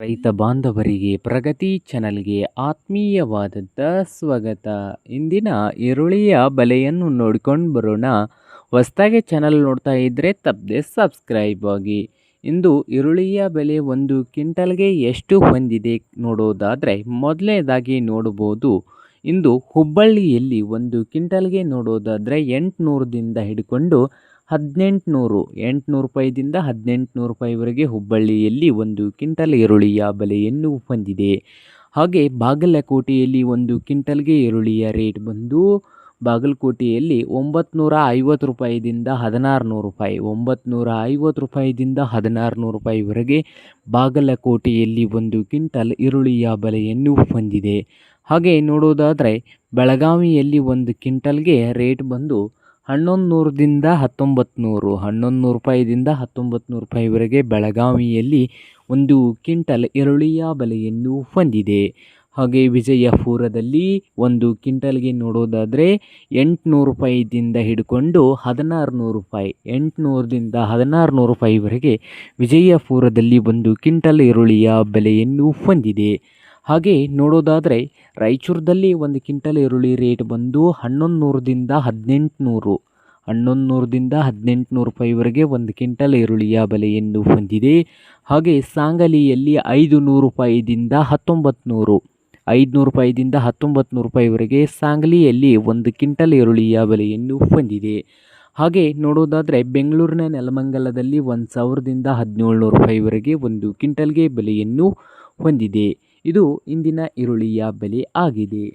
ರೈತ ಬಾಂಧವರಿಗೆ ಪ್ರಗತಿ ಚಾನಲ್ಗೆ ಆತ್ಮೀಯವಾದಂಥ ಸ್ವಾಗತ. ಇಂದಿನ ಈರುಳ್ಳಿಯ ಬೆಲೆಯನ್ನು ನೋಡಿಕೊಂಡು ಬರೋಣ. ಹೊಸದಾಗಿ ಚಾನಲ್ ನೋಡ್ತಾ ಇದ್ದರೆ ತಪ್ಪದೆ ಸಬ್ಸ್ಕ್ರೈಬ್ ಆಗಿ. ಇಂದು ಈರುಳ್ಳಿಯ ಬೆಲೆ ಒಂದು ಕ್ವಿಂಟಲ್ಗೆ ಎಷ್ಟು ಹೊಂದಿದೆ ನೋಡೋದಾದರೆ, ಮೊದಲನೇದಾಗಿ ನೋಡಬಹುದು ಇಂದು ಹುಬ್ಬಳ್ಳಿಯಲ್ಲಿ ಒಂದು ಕ್ವಿಂಟಲ್ಗೆ ನೋಡೋದಾದರೆ 800ದಿಂದ ಹಿಡ್ಕೊಂಡು 1800 ರೂಪಾಯಿದಿಂದ 1800 ರೂಪಾಯಿವರೆಗೆ ಹುಬ್ಬಳ್ಳಿಯಲ್ಲಿ ಒಂದು ಕ್ವಿಂಟಲ್ ಈರುಳ್ಳಿಯ ಬೆಲೆಯನ್ನು ಹೊಂದಿದೆ. ಹಾಗೆ ಬಾಗಲಕೋಟೆಯಲ್ಲಿ ಒಂದು ಕ್ವಿಂಟಲ್ಗೆ ಈರುಳ್ಳಿಯ ರೇಟ್ ಬಂದು ಬಾಗಲಕೋಟೆಯಲ್ಲಿ 950 ರೂಪಾಯಿದಿಂದ 1600 ರೂಪಾಯಿ, 950 ರೂಪಾಯಿದಿಂದ 1600 ರೂಪಾಯಿವರೆಗೆ ಬಾಗಲಕೋಟೆಯಲ್ಲಿ ಒಂದು ಕ್ವಿಂಟಲ್ ಈರುಳ್ಳಿಯ ಬೆಲೆಯನ್ನು ಹೊಂದಿದೆ. ಹಾಗೆ ನೋಡೋದಾದರೆ ಬೆಳಗಾವಿಯಲ್ಲಿ ಒಂದು ಕ್ವಿಂಟಲ್ಗೆ ರೇಟ್ ಬಂದು 1100ದಿಂದ 1900, 1100 ರೂಪಾಯಿದಿಂದ 1900 ರೂಪಾಯಿವರೆಗೆ ಬೆಳಗಾವಿಯಲ್ಲಿ ಒಂದು ಕ್ವಿಂಟಲ್ ಈರುಳ್ಳಿಯ ಬೆಲೆಯನ್ನು ಹೊಂದಿದೆ. ಹಾಗೆ ವಿಜಯಪುರದಲ್ಲಿ ಒಂದು ಕ್ವಿಂಟಲ್ಗೆ ನೋಡೋದಾದರೆ 800 ರೂಪಾಯಿದಿಂದ ಹಿಡ್ಕೊಂಡು 1600 ರೂಪಾಯಿ, 800ದಿಂದ 1600 ರೂಪಾಯಿವರೆಗೆ ವಿಜಯಪುರದಲ್ಲಿ ಒಂದು ಕ್ವಿಂಟಲ್ ಈರುಳ್ಳಿಯ ಬೆಲೆಯನ್ನು ಹೊಂದಿದೆ. ಹಾಗೆ ನೋಡೋದಾದರೆ ರಾಯಚೂರದಲ್ಲಿ ಒಂದು ಕ್ವಿಂಟಲ್ ಈರುಳ್ಳಿ ರೇಟ್ ಬಂದು 1100ದಿಂದ 1800, 1100ದಿಂದ 1800 ರೂಪಾಯಿವರೆಗೆ ಒಂದು ಕ್ವಿಂಟಲ್ ಈರುಳ್ಳಿಯ ಬೆಲೆಯನ್ನು ಹೊಂದಿದೆ. ಹಾಗೆ ಸಾಂಗಲಿಯಲ್ಲಿ 500 ರೂಪಾಯಿದಿಂದ 1900, 500 ರೂಪಾಯಿದಿಂದ 1900 ರೂಪಾಯಿವರೆಗೆ ಸಾಂಗಲಿಯಲ್ಲಿ ಒಂದು ಕ್ವಿಂಟಲ್ ಈರುಳ್ಳಿಯ ಬೆಲೆಯನ್ನು ಹೊಂದಿದೆ. ಹಾಗೆ ನೋಡೋದಾದರೆ ಬೆಂಗಳೂರಿನ ನೆಲಮಂಗಲದಲ್ಲಿ 1000ದಿಂದ 1700 ರೂಪಾಯಿವರೆಗೆ ಒಂದು ಕ್ವಿಂಟಲ್ಗೆ ಬೆಲೆಯನ್ನು ಹೊಂದಿದೆ. ಇದು ಇಂದಿನ ಈರುಳ್ಳಿಯ ಬೆಲೆ ಆಗಿದೆ.